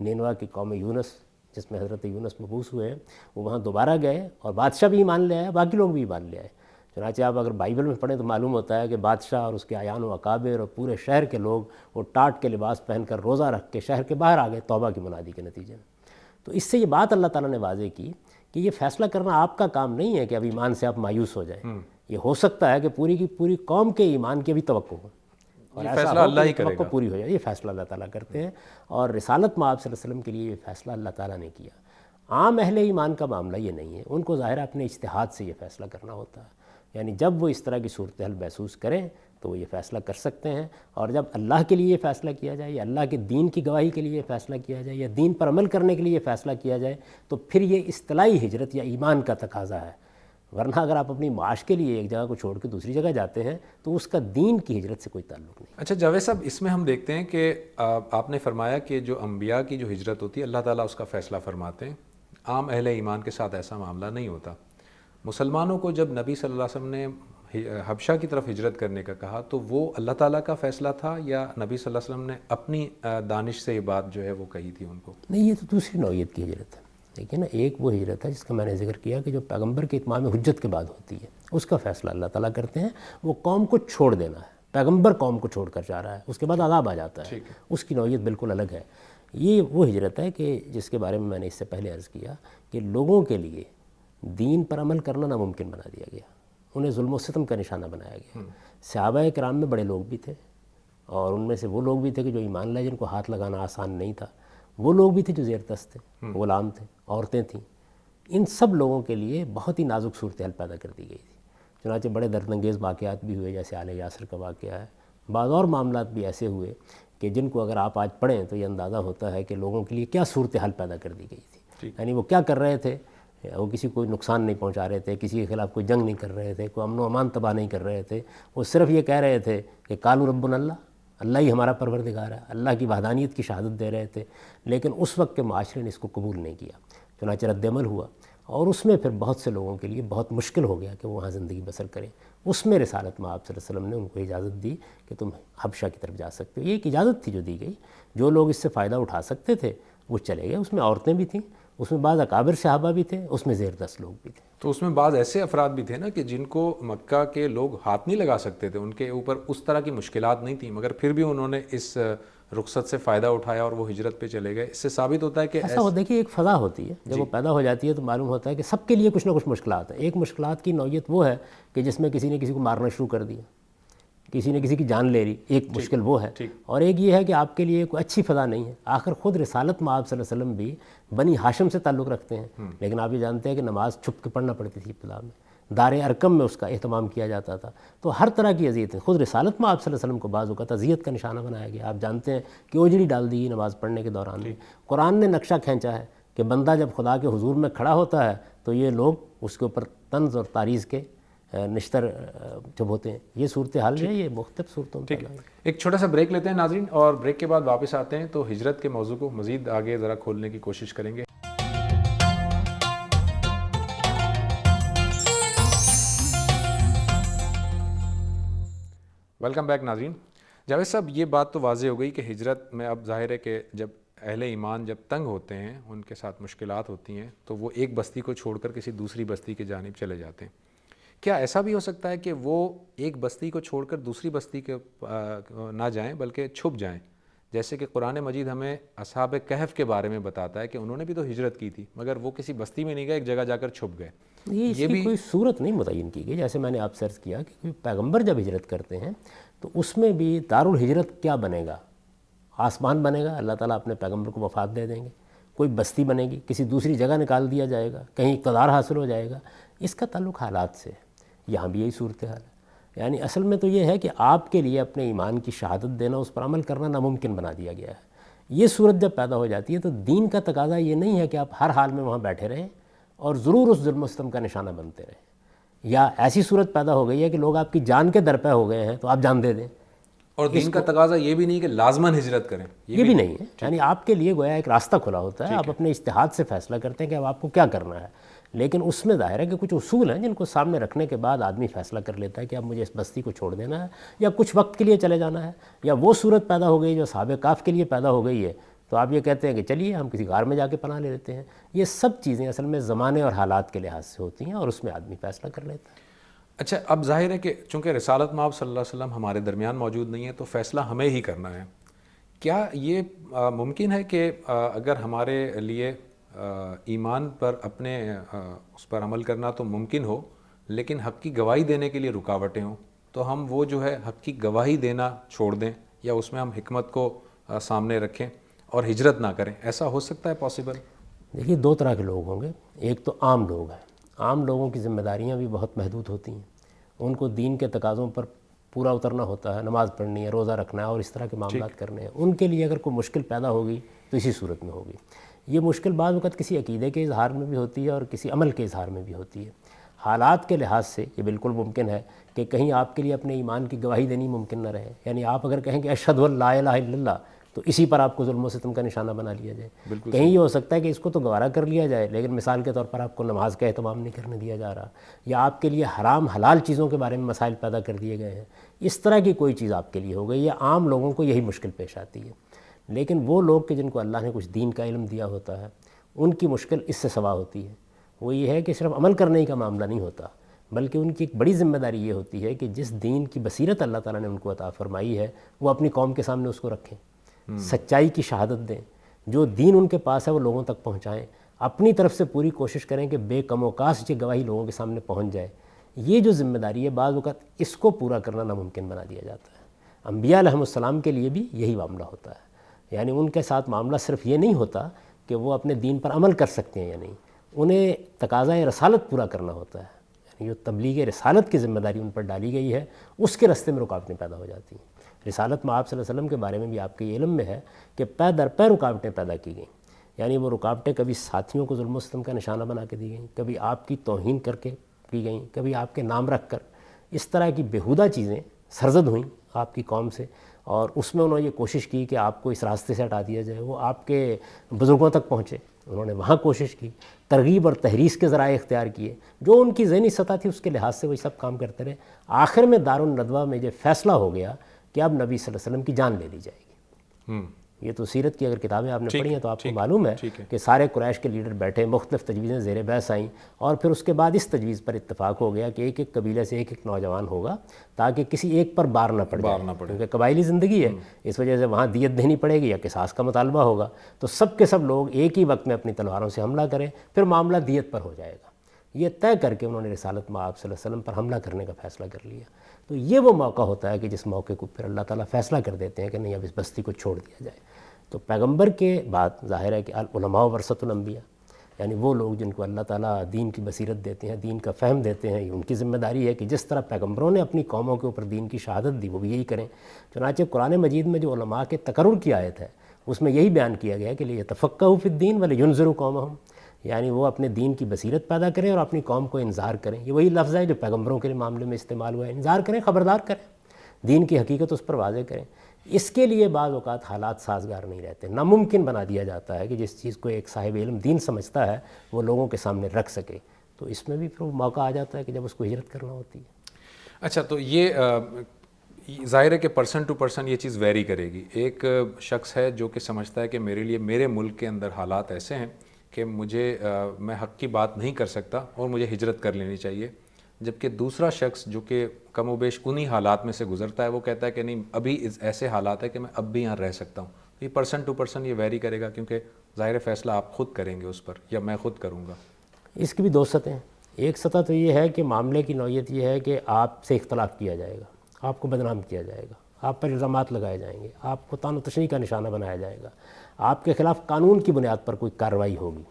نینوا کی قوم یونس، جس میں حضرت یونس مبعوث ہوئے، وہ وہاں دوبارہ گئے، اور بادشاہ بھی ایمان لے آئے، باقی لوگ بھی ایمان لے آئے۔ چنانچہ آپ اگر بائبل میں پڑھیں تو معلوم ہوتا ہے کہ بادشاہ اور اس کے اعیان و اکابر اور پورے شہر کے لوگ وہ ٹاٹ کے لباس پہن کر روزہ رکھ کے شہر کے باہر آ گئے توبہ کی منادی کے نتیجے میں۔ تو اس سے یہ بات اللہ تعالیٰ نے واضح کی کہ یہ فیصلہ کرنا آپ کا کام نہیں ہے کہ اب ایمان سے آپ مایوس ہو جائیں، یہ ہو سکتا ہے کہ پوری کی پوری قوم کے ایمان کی بھی توقع ہو، اور ایسا ہو کہ توقع پوری ہو جائے۔ یہ فیصلہ اللہ تعالیٰ کرتے ہیں، اور رسالت مآب صلی اللہ علیہ وسلم کے لیے یہ فیصلہ اللہ تعالیٰ نے کیا۔ عام اہل ایمان کا معاملہ یہ نہیں ہے، ان کو ظاہر اپنے اجتہاد سے یہ فیصلہ کرنا ہوتا ہے، یعنی جب وہ اس طرح کی صورتحال محسوس کریں تو وہ یہ فیصلہ کر سکتے ہیں، اور جب اللہ کے لیے یہ فیصلہ کیا جائے یا اللہ کے دین کی گواہی کے لیے یہ فیصلہ کیا جائے یا دین پر عمل کرنے کے لیے یہ فیصلہ کیا جائے تو پھر یہ اصطلاحی ہجرت یا ایمان کا تقاضا ہے۔ ورنہ اگر آپ اپنی معاش کے لیے ایک جگہ کو چھوڑ کے دوسری جگہ جاتے ہیں تو اس کا دین کی ہجرت سے کوئی تعلق نہیں۔ اچھا جاوید صاحب، اس میں ہم دیکھتے ہیں کہ آپ نے فرمایا کہ جو انبیاء کی جو ہجرت ہوتی ہے اللہ تعالیٰ اس کا فیصلہ فرماتے ہیں، عام اہل ایمان کے ساتھ ایسا معاملہ نہیں ہوتا۔ مسلمانوں کو جب نبی صلی اللہ علیہ وسلم نے حبشہ کی طرف ہجرت کرنے کا کہا تو وہ اللہ تعالیٰ کا فیصلہ تھا یا نبی صلی اللہ علیہ وسلم نے اپنی دانش سے یہ بات جو ہے وہ کہی تھی ان کو؟ نہیں، یہ تو دوسری نوعیت کی ہجرت ہے، دیکھیے نا، ایک وہ ہجرت ہے جس کا میں نے ذکر کیا کہ جو پیغمبر کے اتمام حجت کے بعد ہوتی ہے، اس کا فیصلہ اللہ تعالیٰ کرتے ہیں، وہ قوم کو چھوڑ دینا ہے، پیغمبر قوم کو چھوڑ کر جا رہا ہے، اس کے بعد عذاب آ جاتا ہے، اس کی نوعیت بالکل الگ ہے۔ یہ وہ ہجرت ہے کہ جس کے بارے میں نے اس سے پہلے عرض کیا کہ لوگوں کے لیے دین پر عمل کرنا ناممکن بنا دیا گیا، انہیں ظلم و ستم کا نشانہ بنایا گیا۔ صحابہ کرام میں بڑے لوگ بھی تھے، اور ان میں سے وہ لوگ بھی تھے کہ جو ایمان لائے، جن کو ہاتھ لگانا آسان نہیں تھا، وہ لوگ بھی تھے جو زیر دست تھے، غلام تھے، عورتیں تھیں، ان سب لوگوں کے لیے بہت ہی نازک صورتحال پیدا کر دی گئی تھی۔ چنانچہ بڑے درد انگیز واقعات بھی ہوئے، جیسے آل یاسر کا واقعہ ہے، بعض اور معاملات بھی ایسے ہوئے کہ جن کو اگر آپ آج پڑھیں تو یہ اندازہ ہوتا ہے کہ لوگوں کے لیے کیا صورتحال پیدا کر دی گئی تھی، یعنی وہ کیا کر رہے تھے، وہ کسی کو نقصان نہیں پہنچا رہے تھے، کسی کے خلاف کوئی جنگ نہیں کر رہے تھے، کوئی امن و امان تباہ نہیں کر رہے تھے، وہ صرف یہ کہہ رہے تھے کہ قالوا ربنا اللہ، اللہ ہی ہمارا پروردگار ہے، اللہ کی وحدانیت کی شہادت دے رہے تھے، لیکن اس وقت کے معاشرے نے اس کو قبول نہیں کیا، چنانچہ رد عمل ہوا، اور اس میں پھر بہت سے لوگوں کے لیے بہت مشکل ہو گیا کہ وہ وہاں زندگی بسر کریں۔ اس میں رسالت مآب صلی اللہ علیہ وسلم نے ان کو اجازت دی کہ تم حبشہ کی طرف جا سکتے ہو، یہ ایک اجازت تھی جو دی گئی، جو لوگ اس سے فائدہ اٹھا سکتے تھے وہ چلے گئے، اس میں عورتیں بھی تھیں، اس میں بعض اکابر صحابہ بھی تھے، اس میں زیر دست لوگ بھی تھے۔ تو اس میں بعض ایسے افراد بھی تھے نا کہ جن کو مکہ کے لوگ ہاتھ نہیں لگا سکتے تھے، ان کے اوپر اس طرح کی مشکلات نہیں تھیں، مگر پھر بھی انہوں نے اس رخصت سے فائدہ اٹھایا اور وہ ہجرت پہ چلے گئے۔ اس سے ثابت ہوتا ہے کہ ایسا ہو، دیکھیے ایک فضا ہوتی ہے، جب وہ پیدا ہو جاتی ہے تو معلوم ہوتا ہے کہ سب کے لیے کچھ نہ کچھ مشکلات ہیں۔ ایک مشکلات کی نوعیت وہ ہے کہ جس میں کسی نے کسی کو مارنا شروع کر دیا، کسی نے کسی کی جان لے لی، ایک مشکل وہ ہے، اور ایک یہ ہے کہ آپ کے لیے کوئی اچھی فضا نہیں ہے۔ آخر خود رسالت مآب صلی اللہ علیہ وسلم بھی بنی ہاشم سے تعلق رکھتے ہیں، لیکن آپ یہ جانتے ہیں کہ نماز چھپ کے پڑھنا پڑتی تھی ابتدا میں، دار ارقم میں اس کا اہتمام کیا جاتا تھا، تو ہر طرح کی اذیتیں خود رسالت مآب صلی اللہ علیہ وسلم کو بعض اوقات اذیت کا نشانہ بنایا گیا۔ آپ جانتے ہیں کہ اوجڑی ڈال دی نماز پڑھنے کے دوران میں۔ قرآن نے نقشہ کھینچا ہے کہ بندہ جب خدا کے حضور میں کھڑا ہوتا ہے تو یہ لوگ اس کے اوپر طنز اور تاریض کے نشتر جب ہوتے ہیں، یہ صورتحال جو ہے یہ مختلف صورتوں میں۔ ایک چھوٹا سا بریک لیتے ہیں ناظرین، اور بریک کے بعد واپس آتے ہیں تو ہجرت کے موضوع کو مزید آگے ذرا کھولنے کی کوشش کریں گے۔ ویلکم بیک ناظرین۔ جاوید صاحب، یہ بات تو واضح ہو گئی کہ ہجرت میں اب ظاہر ہے کہ جب اہل ایمان جب تنگ ہوتے ہیں، ان کے ساتھ مشکلات ہوتی ہیں، تو وہ ایک بستی کو چھوڑ کر کسی دوسری بستی کی جانب چلے جاتے ہیں۔ کیا ایسا بھی ہو سکتا ہے کہ وہ ایک بستی کو چھوڑ کر دوسری بستی کے نہ جائیں بلکہ چھپ جائیں؟ جیسے کہ قرآن مجید ہمیں اصحاب کہف کے بارے میں بتاتا ہے کہ انہوں نے بھی تو ہجرت کی تھی، مگر وہ کسی بستی میں نہیں گئے، ایک جگہ جا کر چھپ گئے۔ یہ بھی کوئی صورت نہیں متعین کی گئی، جیسے میں نے آپ سے عرض کیا کہ پیغمبر جب ہجرت کرتے ہیں تو اس میں بھی دارالہجرت کیا بنے گا آسمان بنے گا، اللہ تعالیٰ اپنے پیغمبر کو وفات دے دیں گے، کوئی بستی بنے گی، کسی دوسری جگہ نکال دیا جائے گا، کہیں اقتدار حاصل ہو جائے گا. اس کا تعلق حالات سے ہے. یہاں بھی یہی صورتحال ہے. یعنی اصل میں تو یہ ہے کہ آپ کے لیے اپنے ایمان کی شہادت دینا، اس پر عمل کرنا ناممکن بنا دیا گیا ہے. یہ صورت جب پیدا ہو جاتی ہے تو دین کا تقاضا یہ نہیں ہے کہ آپ ہر حال میں وہاں بیٹھے رہیں اور ضرور اس ظلم و ستم کا نشانہ بنتے رہیں. یا ایسی صورت پیدا ہو گئی ہے کہ لوگ آپ کی جان کے درپے ہو گئے ہیں تو آپ جان دے دیں. اور دین کا تقاضا یہ بھی نہیں کہ لازماً ہجرت کریں، یہ بھی نہیں ہے. یعنی آپ کے لیے گویا ایک راستہ کھلا ہوتا ہے، آپ اپنے اجتہاد سے فیصلہ کرتے ہیں کہ اب آپ کو کیا کرنا ہے. لیکن اس میں ظاہر ہے کہ کچھ اصول ہیں جن کو سامنے رکھنے کے بعد آدمی فیصلہ کر لیتا ہے کہ اب مجھے اس بستی کو چھوڑ دینا ہے یا کچھ وقت کے لیے چلے جانا ہے. یا وہ صورت پیدا ہو گئی جو اصحاب کہف کے لیے پیدا ہو گئی ہے تو آپ یہ کہتے ہیں کہ چلیے ہم کسی غار میں جا کے پناہ لے لیتے ہیں. یہ سب چیزیں اصل میں زمانے اور حالات کے لحاظ سے ہوتی ہیں اور اس میں آدمی فیصلہ کر لیتا ہے. اچھا، اب ظاہر ہے کہ چونکہ رسالت مآب صلی اللہ علیہ وسلم ہمارے درمیان موجود نہیں ہے تو فیصلہ ہمیں ہی کرنا ہے. کیا یہ ممکن ہے کہ اگر ہمارے لیے ایمان پر اپنے اس پر عمل کرنا تو ممکن ہو، لیکن حق کی گواہی دینے کے لیے رکاوٹیں ہوں، تو ہم وہ جو ہے حق کی گواہی دینا چھوڑ دیں یا اس میں ہم حکمت کو سامنے رکھیں اور ہجرت نہ کریں؟ ایسا ہو سکتا ہے پاسبل؟ دیکھیے دو طرح کے لوگ ہوں گے. ایک تو عام لوگ ہیں. عام لوگوں کی ذمہ داریاں بھی بہت محدود ہوتی ہیں. ان کو دین کے تقاضوں پر پورا اترنا ہوتا ہے، نماز پڑھنی ہے، روزہ رکھنا ہے اور اس طرح کے معاملات کرنے ہیں. ان کے لیے اگر کوئی مشکل پیدا ہوگی تو اسی صورت میں ہوگی. یہ مشکل بعض وقت کسی عقیدے کے اظہار میں بھی ہوتی ہے اور کسی عمل کے اظہار میں بھی ہوتی ہے. حالات کے لحاظ سے یہ بالکل ممکن ہے کہ کہیں آپ کے لیے اپنے ایمان کی گواہی دینی ممکن نہ رہے. یعنی آپ اگر کہیں کہ اشہد ان لا الہ الا اللہ تو اسی پر آپ کو ظلم و ستم کا نشانہ بنا لیا جائے. کہیں یہ ہو سکتا ہے کہ اس کو تو گوارا کر لیا جائے لیکن مثال کے طور پر آپ کو نماز کا اہتمام نہیں کرنے دیا جا رہا، یا آپ کے لیے حرام حلال چیزوں کے بارے میں مسائل پیدا کر دیے گئے ہیں. اس طرح کی کوئی چیز آپ کے لیے ہو گئی. یا عام لوگوں کو یہی مشکل پیش آتی ہے. لیکن وہ لوگ کہ جن کو اللہ نے کچھ دین کا علم دیا ہوتا ہے ان کی مشکل اس سے سوا ہوتی ہے. وہ یہ ہے کہ صرف عمل کرنے کا معاملہ نہیں ہوتا، بلکہ ان کی ایک بڑی ذمہ داری یہ ہوتی ہے کہ جس دین کی بصیرت اللہ تعالیٰ نے ان کو عطا فرمائی ہے وہ اپنی قوم کے سامنے اس کو رکھیں، سچائی کی شہادت دیں، جو دین ان کے پاس ہے وہ لوگوں تک پہنچائیں، اپنی طرف سے پوری کوشش کریں کہ بے کم و کاس یہ گواہی لوگوں کے سامنے پہنچ جائے. یہ جو ذمہ داری ہے بعض اوقات اس کو پورا کرنا ناممکن بنا دیا جاتا ہے. انبیاء علیہم السلام کے لیے بھی یہی معاملہ ہوتا ہے. یعنی ان کے ساتھ معاملہ صرف یہ نہیں ہوتا کہ وہ اپنے دین پر عمل کر سکتے ہیں یا نہیں، انہیں تقاضۂ رسالت پورا کرنا ہوتا ہے. یعنی جو تبلیغ رسالت کی ذمہ داری ان پر ڈالی گئی ہے اس کے راستے میں رکاوٹیں پیدا ہو جاتی ہیں. رسالت مآب صلی اللہ علیہ وسلم کے بارے میں بھی آپ کے علم میں ہے کہ پے در پے رکاوٹیں پیدا کی گئیں. یعنی وہ رکاوٹیں کبھی ساتھیوں کو ظلم و ستم کا نشانہ بنا کے دی گئیں، کبھی آپ کی توہین کر کے کی گئیں، کبھی آپ کے نام رکھ کر. اس طرح کی بیہودہ چیزیں سرزد ہوئیں آپ کی قوم سے اور اس میں انہوں نے یہ کوشش کی کہ آپ کو اس راستے سے ہٹا دیا جائے. وہ آپ کے بزرگوں تک پہنچے، انہوں نے وہاں کوشش کی، ترغیب اور تحریص کے ذرائع اختیار کیے، جو ان کی ذہنی سطح تھی اس کے لحاظ سے وہی سب کام کرتے رہے. آخر میں دارالندوہ میں یہ فیصلہ ہو گیا کہ اب نبی صلی اللہ علیہ وسلم کی جان لے لی جائے گی. یہ تو سیرت کی اگر کتابیں آپ نے پڑھی ہیں تو آپ کو معلوم ہے کہ سارے قریش کے لیڈر بیٹھے، مختلف تجویزیں زیر بحث آئیں اور پھر اس کے بعد اس تجویز پر اتفاق ہو گیا کہ ایک ایک قبیلے سے ایک ایک نوجوان ہوگا تاکہ کسی ایک پر بار نہ پڑ جائے، کیونکہ قبائلی زندگی ہے، اس وجہ سے وہاں دیت دینی پڑے گی یا قصاص کا مطالبہ ہوگا. تو سب کے سب لوگ ایک ہی وقت میں اپنی تلواروں سے حملہ کریں، پھر معاملہ دیت پر ہو جائے گا. یہ طے کر کے انہوں نے رسالت مآب صلی اللہ علیہ وسلم پر حملہ کرنے کا فیصلہ کر لیا. تو یہ وہ موقع ہوتا ہے کہ جس موقع کو پھر اللہ تعالیٰ فیصلہ کر دیتے ہیں کہ نہیں اب اس بستی کو چھوڑ دیا جائے. تو پیغمبر کے بعد ظاہر ہے کہ علماء ورثۃ الانبیاء، یعنی وہ لوگ جن کو اللہ تعالیٰ دین کی بصیرت دیتے ہیں، دین کا فہم دیتے ہیں، ان کی ذمہ داری ہے کہ جس طرح پیغمبروں نے اپنی قوموں کے اوپر دین کی شہادت دی وہ بھی یہی کریں. چنانچہ قرآن مجید میں جو علماء کے تقرر کی آیت ہے اس میں یہی بیان کیا گیا کہ لیتفقہوا فی الدین ولینذروا قومہم، یعنی وہ اپنے دین کی بصیرت پیدا کریں اور اپنی قوم کو انذار کریں. یہ وہی لفظ ہے جو پیغمبروں کے معاملے میں استعمال ہوا ہے، انذار کریں، خبردار کریں، دین کی حقیقت اس پر واضح کریں. اس کے لیے بعض اوقات حالات سازگار نہیں رہتے، ناممکن بنا دیا جاتا ہے کہ جس چیز کو ایک صاحب علم دین سمجھتا ہے وہ لوگوں کے سامنے رکھ سکے. تو اس میں بھی پھر وہ موقع آ جاتا ہے کہ جب اس کو ہجرت کرنا ہوتی ہے. اچھا، تو یہ ظاہر ہے کہ پرسن ٹو پرسن یہ چیز ویری کرے گی. ایک شخص ہے جو کہ سمجھتا ہے کہ میرے لیے میرے ملک کے اندر حالات ایسے ہیں کہ میں حق کی بات نہیں کر سکتا اور مجھے ہجرت کر لینی چاہیے، جبکہ دوسرا شخص جو کہ کم و بیش انہی حالات میں سے گزرتا ہے وہ کہتا ہے کہ نہیں ابھی ایسے حالات ہے کہ میں اب بھی یہاں رہ سکتا ہوں. یہ پرسن ٹو پرسن یہ ویری کرے گا کیونکہ ظاہر فیصلہ آپ خود کریں گے اس پر یا میں خود کروں گا. اس کی بھی دو سطحیں ہیں. ایک سطح تو یہ ہے کہ معاملے کی نوعیت یہ ہے کہ آپ سے اختلاف کیا جائے گا، آپ کو بدنام کیا جائے گا، آپ پر الزامات لگائے جائیں گے، آپ کو طعن و تشنیع کا نشانہ بنایا جائے گا، آپ کے خلاف قانون کی بنیاد پر کوئی کارروائی ہوگی.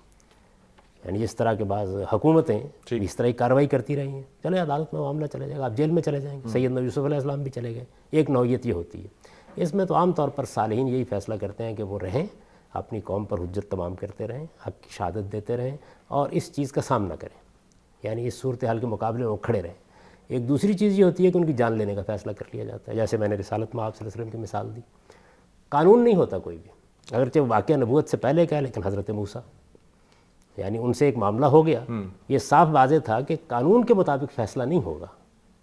یعنی اس طرح کے بعض حکومتیں اس طرح کی کارروائی کرتی رہی ہیں، چلے عدالت میں معاملہ چلے جائے گا، آپ جیل میں چلے جائیں گے. سیدنا یوسف علیہ السلام بھی چلے گئے. ایک نوعیت یہ ہوتی ہے. اس میں تو عام طور پر صالحین یہی فیصلہ کرتے ہیں کہ وہ رہیں، اپنی قوم پر حجت تمام کرتے رہیں، حق کی شہادت دیتے رہیں اور اس چیز کا سامنا کریں، یعنی اس صورتحال کے مقابلے میں وہ کھڑے رہیں. ایک دوسری چیز یہ ہوتی ہے کہ ان کی جان لینے کا فیصلہ کر لیا جاتا ہے، جیسے میں نے رسالت میں آپ صلی اللہ علیہ وسلم کی مثال دی. قانون نہیں ہوتا کوئی بھی، اگرچہ واقعہ نبوت سے پہلے کا ہے، لیکن حضرت موسیٰ یعنی ان سے ایک معاملہ ہو گیا، یہ صاف واضح تھا کہ قانون کے مطابق فیصلہ نہیں ہوگا.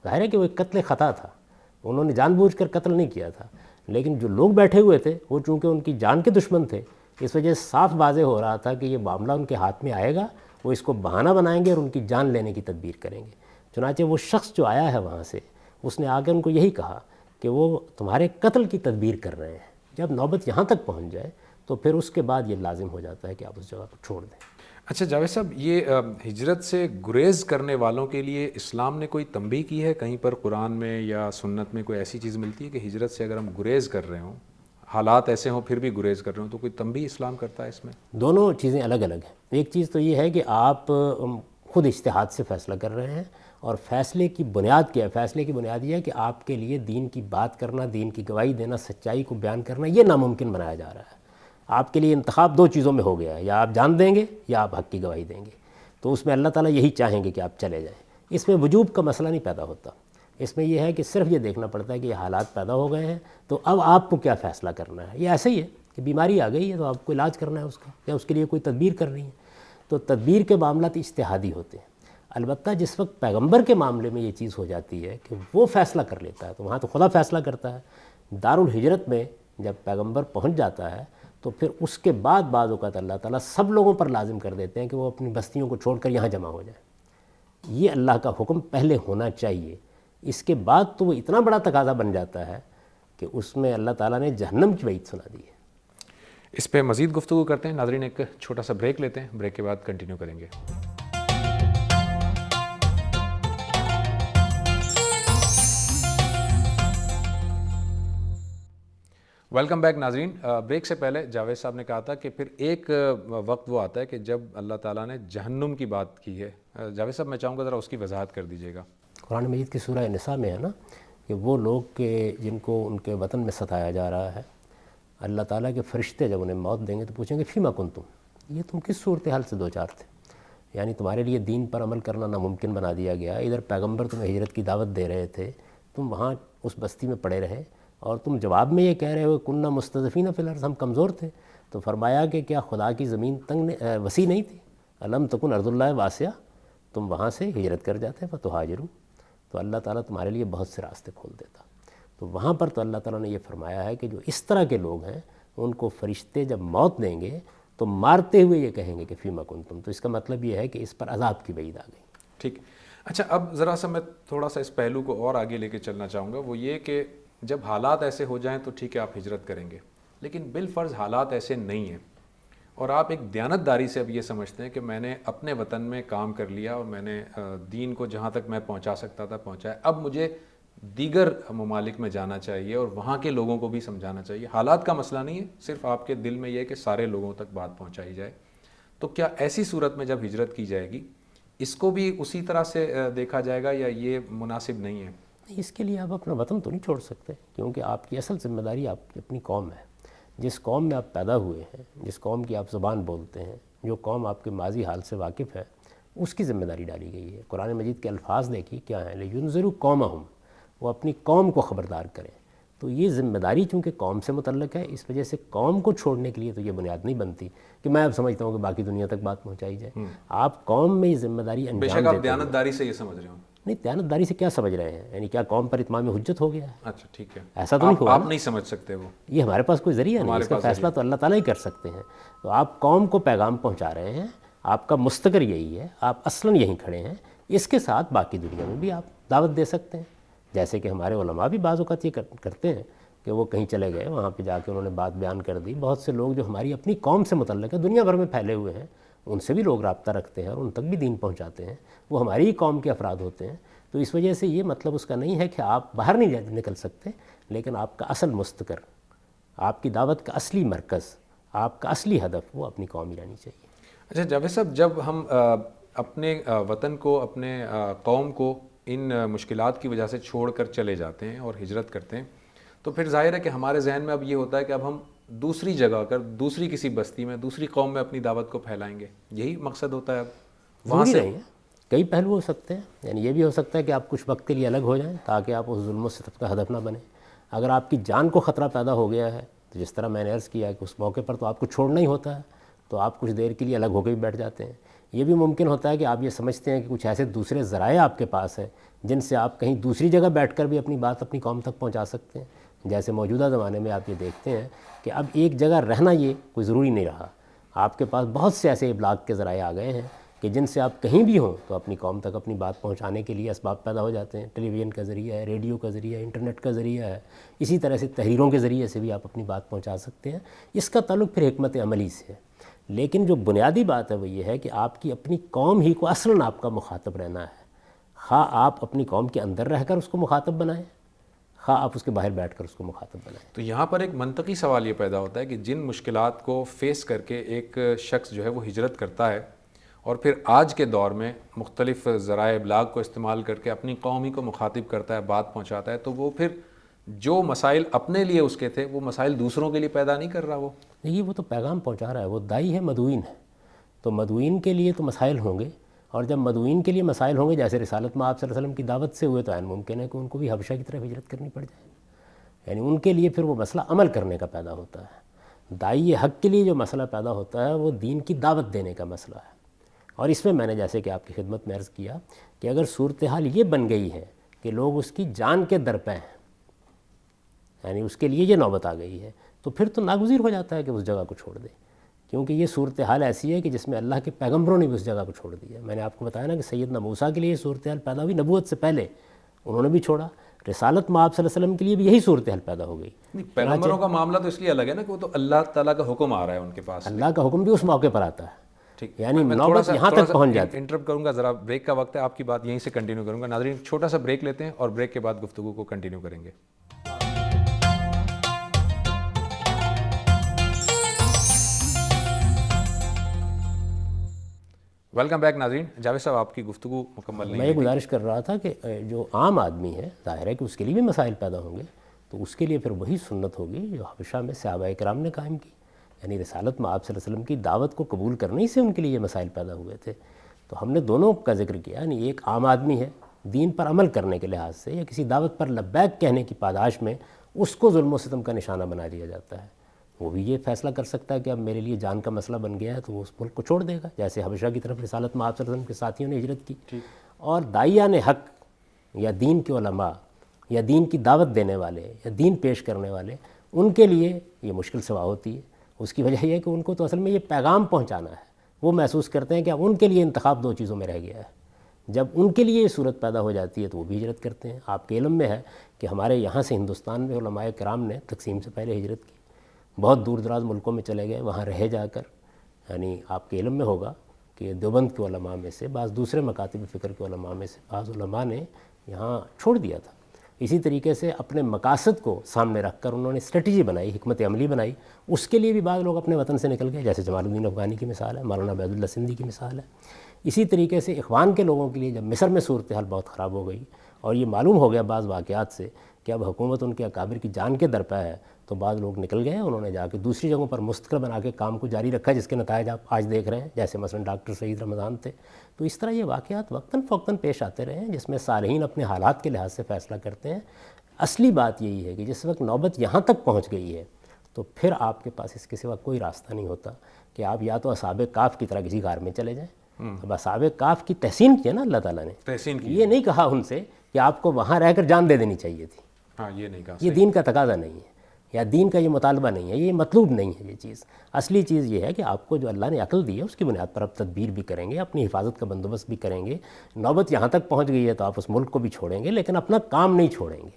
ظاہر ہے کہ وہ ایک قتل خطا تھا، انہوں نے جان بوجھ کر قتل نہیں کیا تھا، لیکن جو لوگ بیٹھے ہوئے تھے وہ چونکہ ان کی جان کے دشمن تھے، اس وجہ سے صاف واضح ہو رہا تھا کہ یہ معاملہ ان کے ہاتھ میں آئے گا، وہ اس کو بہانہ بنائیں گے اور ان کی جان لینے کی تدبیر کریں گے. چنانچہ وہ شخص جو آیا ہے وہاں سے، اس نے آ کر ان کو یہی کہا کہ وہ تمہارے قتل کی تدبیر کر رہے ہیں. جب نوبت یہاں تک پہنچ جائے تو پھر اس کے بعد یہ لازم ہو جاتا ہے کہ آپ اس جگہ کو چھوڑ دیں. اچھا جاوید صاحب، یہ ہجرت سے گریز کرنے والوں کے لیے اسلام نے کوئی تنبیہ کی ہے؟ کہیں پر قرآن میں یا سنت میں کوئی ایسی چیز ملتی ہے کہ ہجرت سے اگر ہم گریز کر رہے ہوں، حالات ایسے ہوں پھر بھی گریز کر رہے ہوں، تو کوئی تنبیہ اسلام کرتا ہے اس میں؟ دونوں چیزیں الگ الگ ہیں. ایک چیز تو یہ ہے کہ آپ خود اجتہاد سے فیصلہ کر رہے ہیں، اور فیصلے کی بنیاد کیا ہے؟ فیصلے کی بنیاد یہ ہے کہ آپ کے لیے دین کی بات کرنا، دین کی گواہی دینا، سچائی کو بیان کرنا یہ ناممکن بنایا جا رہا ہے. آپ کے لیے انتخاب دو چیزوں میں ہو گیا ہے، یا آپ جان دیں گے یا آپ حق کی گواہی دیں گے. تو اس میں اللہ تعالیٰ یہی چاہیں گے کہ آپ چلے جائیں. اس میں وجوب کا مسئلہ نہیں پیدا ہوتا، اس میں یہ ہے کہ صرف یہ دیکھنا پڑتا ہے کہ یہ حالات پیدا ہو گئے ہیں تو اب آپ کو کیا فیصلہ کرنا ہے. یہ ایسے ہی ہے کہ بیماری آ گئی ہے تو آپ کو علاج کرنا ہے اس کا، یا اس کے لیے کوئی تدبیر کرنی ہے. تو تدبیر کے معاملات اجتہادی ہوتے ہیں. البتہ جس وقت پیغمبر کے معاملے میں یہ چیز ہو جاتی ہے کہ وہ فیصلہ کر لیتا ہے تو وہاں تو خدا فیصلہ کرتا ہے. دارالہجرت میں جب پیغمبر پہنچ جاتا ہے تو پھر اس کے بعد بعض اوقات اللہ تعالیٰ سب لوگوں پر لازم کر دیتے ہیں کہ وہ اپنی بستیوں کو چھوڑ کر یہاں جمع ہو جائیں. یہ اللہ کا حکم پہلے ہونا چاہیے. اس کے بعد تو وہ اتنا بڑا تقاضا بن جاتا ہے کہ اس میں اللہ تعالیٰ نے جہنم کی وعید سنا دی ہے. اس پہ مزید گفتگو کرتے ہیں. ناظرین ایک چھوٹا سا بریک لیتے ہیں، بریک کے بعد کنٹینیو کریں گے. ویلکم بیک ناظرین. بریک سے پہلے جاوید صاحب نے کہا تھا کہ پھر ایک وقت وہ آتا ہے کہ جب اللہ تعالیٰ نے جہنم کی بات کی ہے. جاوید صاحب میں چاہوں گا ذرا اس کی وضاحت کر دیجیے گا. قرآن مجید کی سورہ نساء میں ہے نا کہ وہ لوگ کہ جن کو ان کے وطن میں ستایا جا رہا ہے، اللہ تعالیٰ کے فرشتے جب انہیں موت دیں گے تو پوچھیں گے فیما کنتم، یہ تم کس صورتحال سے دو چار تھے؟ یعنی تمہارے لیے دین پر عمل کرنا ناممکن بنا دیا گیا. ادھر پیغمبر تمہیں ہجرت کی دعوت دے رہے تھے، تم وہاں اس بستی میں پڑے رہے اور تم جواب میں یہ کہہ رہے ہو کننا مستضعفین فی الارض، ہم کمزور تھے. تو فرمایا کہ کیا خدا کی زمین وسیع نہیں تھی؟ الم تکن ارض اللہ واسعہ، تم وہاں سے ہجرت کر جاتے فتہاجروا، تو اللہ تعالیٰ تمہارے لیے بہت سے راستے کھول دیتا. تو وہاں پر تو اللہ تعالیٰ نے یہ فرمایا ہے کہ جو اس طرح کے لوگ ہیں ان کو فرشتے جب موت دیں گے تو مارتے ہوئے یہ کہیں گے کہ فیما کنتم. تو اس کا مطلب یہ ہے کہ اس پر عذاب کی وعید آ گئی. ٹھیک. اچھا اب ذرا سا میں تھوڑا سا اس پہلو کو اور آگے لے کے چلنا چاہوں گا. وہ یہ کہ جب حالات ایسے ہو جائیں تو ٹھیک ہے آپ ہجرت کریں گے، لیکن بالفرض حالات ایسے نہیں ہیں اور آپ ایک دیانتداری سے اب یہ سمجھتے ہیں کہ میں نے اپنے وطن میں کام کر لیا اور میں نے دین کو جہاں تک میں پہنچا سکتا تھا پہنچایا، اب مجھے دیگر ممالک میں جانا چاہیے اور وہاں کے لوگوں کو بھی سمجھانا چاہیے. حالات کا مسئلہ نہیں ہے، صرف آپ کے دل میں یہ ہے کہ سارے لوگوں تک بات پہنچائی جائے. تو کیا ایسی صورت میں جب ہجرت کی جائے گی اس کو بھی اسی طرح سے دیکھا جائے گا یا یہ مناسب نہیں ہے؟ اس کے لیے آپ اپنا وطن تو نہیں چھوڑ سکتے، کیونکہ آپ کی اصل ذمہ داری آپ کی اپنی قوم ہے. جس قوم میں آپ پیدا ہوئے ہیں، جس قوم کی آپ زبان بولتے ہیں، جو قوم آپ کے ماضی حال سے واقف ہے، اس کی ذمہ داری ڈالی گئی ہے. قرآن مجید کے الفاظ دیکھیے کیا ہیں، لِيُنذِرُوا قَوْمَهُمْ، وہ اپنی قوم کو خبردار کریں. تو یہ ذمہ داری چونکہ قوم سے متعلق ہے، اس وجہ سے قوم کو چھوڑنے کے لیے تو یہ بنیاد نہیں بنتی کہ میں اب سمجھتا ہوں کہ باقی دنیا تک بات پہنچائی جائے. آپ قوم میں یہ ذمہ داری انجام دیتے ہیں. بے شک آپ دیانتداری سے یہ سمجھ رہے ہوں. نہیں، دیانتداری سے کیا سمجھ رہے ہیں؟ یعنی کیا قوم پر اتمام حجت ہو گیا ہے؟ اچھا ٹھیک ہے، ایسا تو نہیں ہوا. آپ نہیں سمجھ سکتے وہ، یہ ہمارے پاس کوئی ذریعہ نہیں، اس کا فیصلہ تو اللہ تعالیٰ ہی کر سکتے ہیں. تو آپ قوم کو پیغام پہنچا رہے ہیں، آپ کا مستقر یہی ہے، آپ اصلاً یہیں کھڑے ہیں. اس کے ساتھ باقی دنیا میں بھی آپ دعوت دے سکتے ہیں، جیسے کہ ہمارے علماء بھی بعض اوقات یہ کرتے ہیں کہ وہ کہیں چلے گئے، وہاں پہ جا کے انہوں نے بات بیان کر دی. بہت سے لوگ جو ہماری اپنی قوم سے متعلق ہے، دنیا بھر میں پھیلے ہوئے ہیں، ان سے بھی لوگ رابطہ رکھتے ہیں اور ان تک بھی دین پہنچاتے ہیں. وہ ہماری ہی قوم کے افراد ہوتے ہیں. تو اس وجہ سے یہ مطلب اس کا نہیں ہے کہ آپ باہر نہیں نکل سکتے، لیکن آپ کا اصل مستقر، آپ کی دعوت کا اصلی مرکز، آپ کا اصلی ہدف وہ اپنی قوم ہی رہنی چاہیے۔ اچھا جاوید صاحب، جب ہم اپنے وطن کو، اپنے قوم کو ان مشکلات کی وجہ سے چھوڑ کر چلے جاتے ہیں اور ہجرت کرتے ہیں، تو پھر ظاہر ہے کہ ہمارے ذہن میں اب یہ ہوتا ہے کہ اب ہم دوسری جگہ کر، دوسری کسی بستی میں، دوسری قوم میں اپنی دعوت کو پھیلائیں گے، یہی مقصد ہوتا ہے اب وہاں ضروری سے؟ نہیں ہے، کئی پہلو ہو سکتے ہیں، یعنی یہ بھی ہو سکتا ہے کہ آپ کچھ وقت کے لیے الگ ہو جائیں تاکہ آپ اس ظلم و ستم کا ہدف نہ بنیں۔ اگر آپ کی جان کو خطرہ پیدا ہو گیا ہے تو جس طرح میں نے عرض کیا کہ اس موقع پر تو آپ کو چھوڑنا ہی ہوتا ہے، تو آپ کچھ دیر کے لیے الگ ہو کے بھی بیٹھ جاتے ہیں۔ یہ بھی ممکن ہوتا ہے کہ آپ یہ سمجھتے ہیں کہ کچھ ایسے دوسرے ذرائع آپ کے پاس ہیں جن سے آپ کہیں دوسری جگہ بیٹھ کر بھی اپنی بات اپنی قوم تک پہنچا سکتے ہیں۔ جیسے موجودہ زمانے میں آپ یہ دیکھتے ہیں کہ اب ایک جگہ رہنا یہ کوئی ضروری نہیں رہا، آپ کے پاس بہت سے ایسے ابلاغ کے ذرائع آ گئے ہیں کہ جن سے آپ کہیں بھی ہوں تو اپنی قوم تک اپنی بات پہنچانے کے لیے اسباب پیدا ہو جاتے ہیں۔ ٹیلی ویژن کا ذریعہ ہے، ریڈیو کا ذریعہ ہے، انٹرنیٹ کا ذریعہ ہے، اسی طرح سے تحریروں کے ذریعے سے بھی آپ اپنی بات پہنچا سکتے ہیں۔ اس کا تعلق پھر حکمت عملی سے ہے، لیکن جو بنیادی بات ہے وہ یہ ہے کہ آپ کی اپنی قوم ہی کو اصلاً آپ کا مخاطب رہنا ہے، خواہ آپ اپنی قوم کے اندر رہ کر اس کو مخاطب بنائیں، خواہ آپ اس کے باہر بیٹھ کر اس کو مخاطب بنائیں۔ تو یہاں پر ایک منطقی سوال یہ پیدا ہوتا ہے کہ جن مشکلات کو فیس کر کے ایک شخص جو ہے وہ ہجرت کرتا ہے اور پھر آج کے دور میں مختلف ذرائع ابلاغ کو استعمال کر کے اپنی قوم ہی کو مخاطب کرتا ہے، بات پہنچاتا ہے، تو وہ پھر جو مسائل اپنے لیے اس کے تھے وہ مسائل دوسروں کے لیے پیدا نہیں کر رہا وہ؟ دیکھیے وہ تو پیغام پہنچا رہا ہے، وہ دائی ہے، مدعوین ہے، تو مدعوین کے لیے تو مسائل ہوں گے، اور جب مدعوین کے لیے مسائل ہوں گے جیسے رسالت میں آپ صلی اللہ علیہ وسلم کی دعوت سے ہوئے تو عین ممکن ہے کہ ان کو بھی حبشہ کی طرف ہجرت کرنی پڑ جائے، یعنی ان کے لیے پھر وہ مسئلہ عمل کرنے کا پیدا ہوتا ہے۔ داعی حق کے لیے جو مسئلہ پیدا ہوتا ہے وہ دین کی دعوت دینے کا مسئلہ ہے، اور اس میں نے جیسے کہ آپ کی خدمت میں عرض کیا کہ اگر صورتحال یہ بن گئی ہے کہ لوگ اس کی جان کے درپے ہیں، یعنی اس کے لیے یہ نوبت آ گئی ہے، تو پھر تو ناگزیر ہو جاتا ہے کہ اس جگہ کو چھوڑ دے، کیونکہ یہ صورتحال ایسی ہے کہ جس میں اللہ کے پیغمبروں نے بھی اس جگہ کو چھوڑ دیا۔ میں نے آپ کو بتایا نا کہ سیدنا موسیٰ کے لیے یہ صورتحال پیدا ہوئی نبوت سے پہلے، انہوں نے بھی چھوڑا۔ رسالت میں آپ صلی اللہ علیہ وسلم کے لیے بھی یہی صورتحال پیدا ہو گئی۔ پیغمبروں کا معاملہ تو اس لیے الگ ہے نا کہ وہ تو اللہ تعالیٰ کا حکم آ رہا ہے ان کے پاس، اللہ کا حکم بھی اس موقع پر آتا ہے، ٹھیک، یعنی نوبت یہاں تک پہنچ جاتی ہے۔ انٹرپٹ کروں گا، ذرا بریک کا وقت ہے، آپ کی بات یہیں سے کنٹینیو کروں گا۔ ناظرین چھوٹا سا بریک لیتے ہیں اور بریک کے بعد گفتگو کو کنٹینیو کریں گے۔ ویلکم بیک ناظرین۔ جاوید صاحب آپ کی گفتگو مکمل نہیں میں یہ گزارش کر رہا تھا کہ جو عام آدمی ہے ظاہر ہے کہ اس کے لیے بھی مسائل پیدا ہوں گے، تو اس کے لیے پھر وہی سنت ہوگی جو حبشہ میں صحابہ کرام نے قائم کی، یعنی رسالت میں آپ صلی اللہ علیہ وسلم کی دعوت کو قبول کرنے ہی سے ان کے لیے یہ مسائل پیدا ہوئے تھے۔ تو ہم نے دونوں کا ذکر کیا، یعنی ایک عام آدمی ہے دین پر عمل کرنے کے لحاظ سے یا کسی دعوت پر لبیک کہنے کی پاداش میں اس کو ظلم و ستم کا نشانہ بنا دیا جاتا ہے، وہ بھی یہ فیصلہ کر سکتا ہے کہ اب میرے لیے جان کا مسئلہ بن گیا ہے تو وہ اس ملک کو چھوڑ دے گا، جیسے حبشہ کی طرف رسالت میں آپ صلی اللہ علیہ وسلم کے ساتھیوں نے ہجرت کی۔ اور داعیان حق یا دین کے علماء یا دین کی دعوت دینے والے یا دین پیش کرنے والے، ان کے لیے یہ مشکل سوا ہوتی ہے۔ اس کی وجہ یہ ہے کہ ان کو تو اصل میں یہ پیغام پہنچانا ہے، وہ محسوس کرتے ہیں کہ اب ان کے لیے انتخاب دو چیزوں میں رہ گیا ہے۔ جب ان کے لیے یہ صورت پیدا ہو جاتی ہے تو وہ بھی ہجرت کرتے ہیں۔ آپ کے علم میں ہے کہ ہمارے یہاں سے ہندوستان میں علماء کرام نے تقسیم سے پہلے ہجرت کی، بہت دور دراز ملکوں میں چلے گئے، وہاں رہ جا کر، یعنی آپ کے علم میں ہوگا کہ دیوبند کے علماء میں سے بعض، دوسرے مکاتب فکر کے علماء میں سے بعض علماء نے یہاں چھوڑ دیا تھا۔ اسی طریقے سے اپنے مقاصد کو سامنے رکھ کر انہوں نے اسٹریٹجی بنائی، حکمت عملی بنائی، اس کے لیے بھی بعض لوگ اپنے وطن سے نکل گئے، جیسے جمال الدین افغانی کی مثال ہے، مولانا عبید اللہ سندھی کی مثال ہے۔ اسی طریقے سے اخوان کے لوگوں کے لیے جب مصر میں صورتحال بہت خراب ہو گئی اور یہ معلوم ہو گیا بعض واقعات سے کہ اب حکومت ان کے اکابر کی جان کے درپے ہے، تو بعض لوگ نکل گئے، انہوں نے جا کے دوسری جگہوں پر مستقل بنا کے کام کو جاری رکھا، جس کے نتائج آپ آج دیکھ رہے ہیں، جیسے مثلا ڈاکٹر سعید رمضان تھے۔ تو اس طرح یہ واقعات وقتاً فوقتاً پیش آتے رہے ہیں جس میں صالحین اپنے حالات کے لحاظ سے فیصلہ کرتے ہیں۔ اصلی بات یہی ہے کہ جس وقت نوبت یہاں تک پہنچ گئی ہے تو پھر آپ کے پاس اس کے سوا کوئی راستہ نہیں ہوتا کہ آپ یا تو اصحاب کہف کی طرح کسی غار میں چلے جائیں۔ اب اصحاب کہف کی تحسین کی ہے نا اللہ تعالیٰ نے، تحسین کی، یہ نہیں کہا ان سے کہ آپ کو وہاں رہ کر جان دے دینی چاہیے تھی، ہاں یہ نہیں کہا، یہ دین کا تقاضا نہیں ہے یا دین کا یہ مطالبہ نہیں ہے، یہ مطلوب نہیں ہے یہ چیز۔ اصلی چیز یہ ہے کہ آپ کو جو اللہ نے عقل دی ہے اس کی بنیاد پر آپ تدبیر بھی کریں گے، اپنی حفاظت کا بندوبست بھی کریں گے۔ نوبت یہاں تک پہنچ گئی ہے تو آپ اس ملک کو بھی چھوڑیں گے، لیکن اپنا کام نہیں چھوڑیں گے،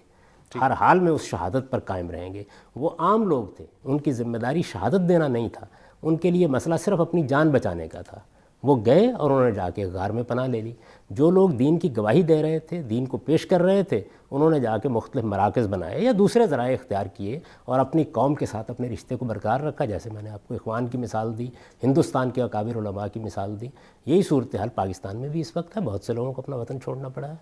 ہر حال میں اس شہادت پر قائم رہیں گے۔ وہ عام لوگ تھے، ان کی ذمہ داری شہادت دینا نہیں تھا، ان کے لیے مسئلہ صرف اپنی جان بچانے کا تھا، وہ گئے اور انہوں نے جا کے غار میں پناہ لے لی. جو لوگ دین کی گواہی دے رہے تھے، دین کو پیش کر رہے تھے، انہوں نے جا کے مختلف مراکز بنائے یا دوسرے ذرائع اختیار کیے اور اپنی قوم کے ساتھ اپنے رشتے کو برقرار رکھا. جیسے میں نے آپ کو اخوان کی مثال دی، ہندوستان کے اکابر علماء کی مثال دی. یہی صورتحال پاکستان میں بھی اس وقت ہے. بہت سے لوگوں کو اپنا وطن چھوڑنا پڑا ہے.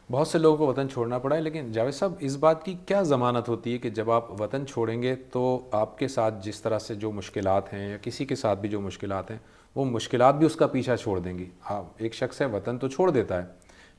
بہت سے لوگوں کو وطن چھوڑنا پڑا ہے، لیکن جاوید صاحب اس بات کی کیا ضمانت ہوتی ہے کہ جب آپ وطن چھوڑیں گے تو آپ کے ساتھ جس طرح سے جو مشکلات ہیں یا کسی کے ساتھ بھی جو مشکلات ہیں وہ مشکلات بھی اس کا پیچھا چھوڑ دیں گی؟ ایک شخص ہے وطن تو چھوڑ دیتا ہے،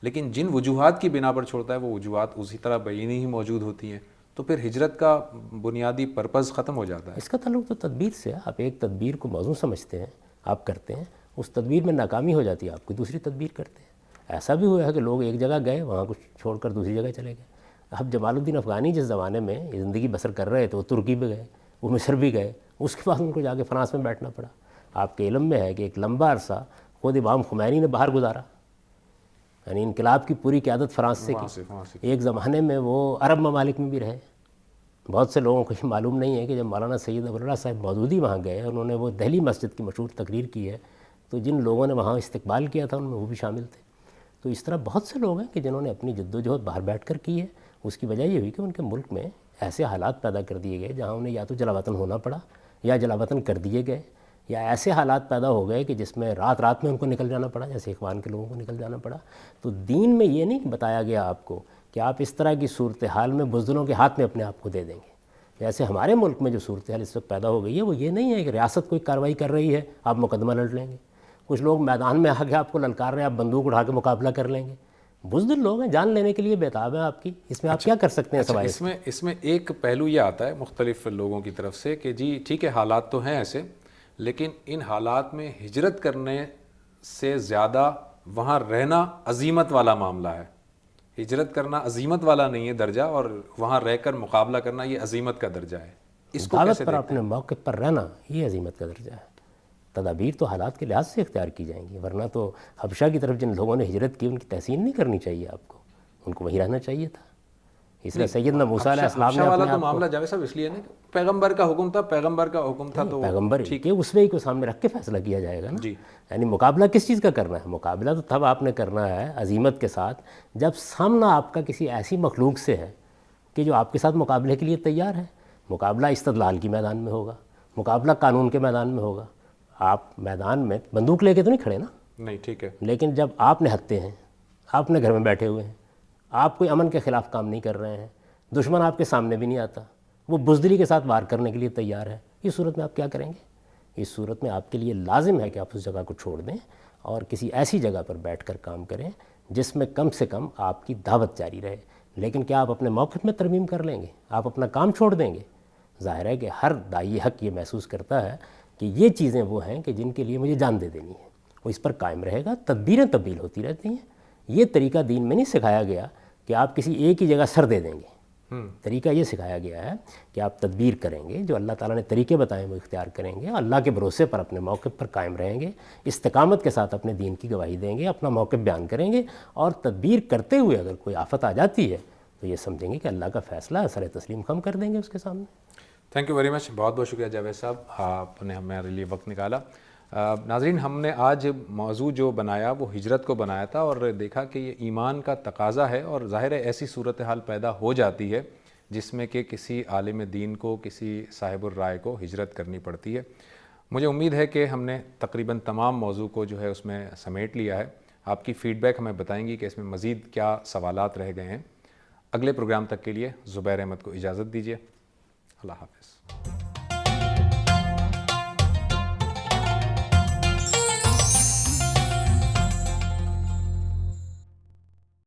لیکن جن وجوہات کی بنا پر چھوڑتا ہے وہ وجوہات اسی طرح بعینی ہی موجود ہوتی ہیں، تو پھر ہجرت کا بنیادی پرپز ختم ہو جاتا ہے. اس کا تعلق تو تدبیر سے ہے. آپ ایک تدبیر کو موزوں سمجھتے ہیں، آپ کرتے ہیں، اس تدبیر میں ناکامی ہو جاتی ہے، آپ کوئی دوسری تدبیر کرتے ہیں. ایسا بھی ہوا ہے کہ لوگ ایک جگہ گئے، وہاں کچھ چھوڑ کر دوسری جگہ چلے گئے. اب جمال الدین افغانی جس زمانے میں زندگی بسر کر رہے تھے وہ ترکی بھی گئے، وہ مصر بھی گئے، اس کے بعد ان کو جا کے فرانس میں بیٹھنا پڑا. آپ کے علم میں ہے کہ ایک لمبا عرصہ خود امام خمینی نے باہر گزارا، یعنی انقلاب کی پوری قیادت فرانس سے کی. ایک زمانے میں وہ عرب ممالک میں بھی رہے. بہت سے لوگوں کو یہ معلوم نہیں ہے کہ جب مولانا سید ابوالعلا صاحب مودودی وہاں گئے، انہوں نے وہ دہلی مسجد کی مشہور تقریر کی ہے، تو جن لوگوں نے وہاں استقبال کیا تھا ان میں وہ بھی شامل تھے. تو اس طرح بہت سے لوگ ہیں کہ جنہوں نے اپنی جد و جہد باہر بیٹھ کر کی ہے. اس کی وجہ یہ ہوئی کہ ان کے ملک میں ایسے حالات پیدا کر دیے گئے جہاں انہیں یا تو جلا وطن ہونا پڑا یا جلا وطن کر دیے گئے، یا ایسے حالات پیدا ہو گئے کہ جس میں رات رات میں ان کو نکل جانا پڑا، جیسے اخوان کے لوگوں کو نکل جانا پڑا. تو دین میں یہ نہیں بتایا گیا آپ کو کہ آپ اس طرح کی صورتحال میں بزدلوں کے ہاتھ میں اپنے آپ کو دے دیں گے. جیسے ہمارے ملک میں جو صورتحال اس وقت پیدا ہو گئی ہے وہ یہ نہیں ہے کہ ریاست کوئی کارروائی کر رہی ہے آپ مقدمہ لڑ لیں گے. کچھ لوگ میدان میں آ کے آپ کو للکار رہے ہیں، آپ بندوق اٹھا کے مقابلہ کر لیں گے. بزدل لوگ ہیں، جان لینے کے لیے بےتاب ہیں آپ کی. اس میں آپ کیا کر سکتے ہیں سوائے اس میں ایک پہلو یہ آتا ہے مختلف لوگوں کی طرف سے کہ جی ٹھیک ہے حالات تو ہیں ایسے، لیکن ان حالات میں ہجرت کرنے سے زیادہ وہاں رہنا عزیمت والا معاملہ ہے. ہجرت کرنا عزیمت والا نہیں ہے درجہ، اور وہاں رہ کر مقابلہ کرنا یہ عزیمت کا درجہ ہے. اس کو دعوت پر اپنے موقف پر رہنا یہ عزیمت کا درجہ ہے. تدابیر تو حالات کے لحاظ سے اختیار کی جائیں گی، ورنہ تو حبشہ کی طرف جن لوگوں نے ہجرت کی ان کی تحسین نہیں کرنی چاہیے آپ کو، ان کو وہیں رہنا چاہیے تھا. اس لیے سیدنا موسیٰ علیہ السلام نے والا تو معاملہ جاوید صاحب اس لیے نہیں، پیغمبر کا حکم تھا، پیغمبر کا حکم تھا تو پیغمبر ٹھیک ہے، اس میں ہی کو سامنے رکھ کے فیصلہ کیا جائے گا نا. جی یعنی مقابلہ کس چیز کا کرنا ہے؟ مقابلہ تو تب آپ نے کرنا ہے عزیمت کے ساتھ جب سامنا آپ کا کسی ایسی مخلوق سے ہے کہ جو آپ کے ساتھ مقابلے کے لیے تیار ہے. مقابلہ استدلال کی میدان میں ہوگا، مقابلہ قانون کے میدان میں ہوگا. آپ میدان میں بندوق لے کے تو نہیں کھڑے نا، نہیں ٹھیک ہے، لیکن جب آپ نہتے ہیں، آپ نے گھر میں بیٹھے ہوئے ہیں، آپ کوئی امن کے خلاف کام نہیں کر رہے ہیں، دشمن آپ کے سامنے بھی نہیں آتا، وہ بزدلی کے ساتھ وار کرنے کے لیے تیار ہے، اس صورت میں آپ کیا کریں گے؟ اس صورت میں آپ کے لیے لازم ہے کہ آپ اس جگہ کو چھوڑ دیں اور کسی ایسی جگہ پر بیٹھ کر کام کریں جس میں کم سے کم آپ کی دعوت جاری رہے. لیکن کیا آپ اپنے موقف میں ترمیم کر لیں گے؟ آپ اپنا کام چھوڑ دیں گے؟ ظاہر ہے کہ ہر داعی حق یہ محسوس کرتا ہے کہ یہ چیزیں وہ ہیں کہ جن کے لیے مجھے جان دے دینی ہے، وہ اس پر قائم رہے گا. تدبیریں تبدیل ہوتی رہتی ہیں. یہ طریقہ دین میں نہیں سکھایا گیا کہ آپ کسی ایک ہی جگہ سر دے دیں گے. طریقہ یہ سکھایا گیا ہے کہ آپ تدبیر کریں گے، جو اللہ تعالیٰ نے طریقے بتائے وہ اختیار کریں گے، اللہ کے بھروسے پر اپنے موقف پر قائم رہیں گے، استقامت کے ساتھ اپنے دین کی گواہی دیں گے، اپنا موقف بیان کریں گے، اور تدبیر کرتے ہوئے اگر کوئی آفت آ جاتی ہے تو یہ سمجھیں گے کہ اللہ کا فیصلہ ہے، سر تسلیم خم کر دیں گے اس کے سامنے. تھینک یو ویری مچ، بہت بہت شکریہ جاوید صاحب، آپ نے ہمارے لیے وقت نکالا. ناظرین، ہم نے آج موضوع جو بنایا وہ ہجرت کو بنایا تھا، اور دیکھا کہ یہ ایمان کا تقاضا ہے، اور ظاہر ہے ایسی صورتحال پیدا ہو جاتی ہے جس میں کہ کسی عالم دین کو، کسی صاحب الرائے کو ہجرت کرنی پڑتی ہے. مجھے امید ہے کہ ہم نے تقریباً تمام موضوع کو جو ہے اس میں سمیٹ لیا ہے. آپ کی فیڈ بیک ہمیں بتائیں گی کہ اس میں مزید کیا سوالات رہ گئے ہیں. اگلے پروگرام تک کے لیے زبیر احمد کو اجازت دیجیے. اللہ حافظ.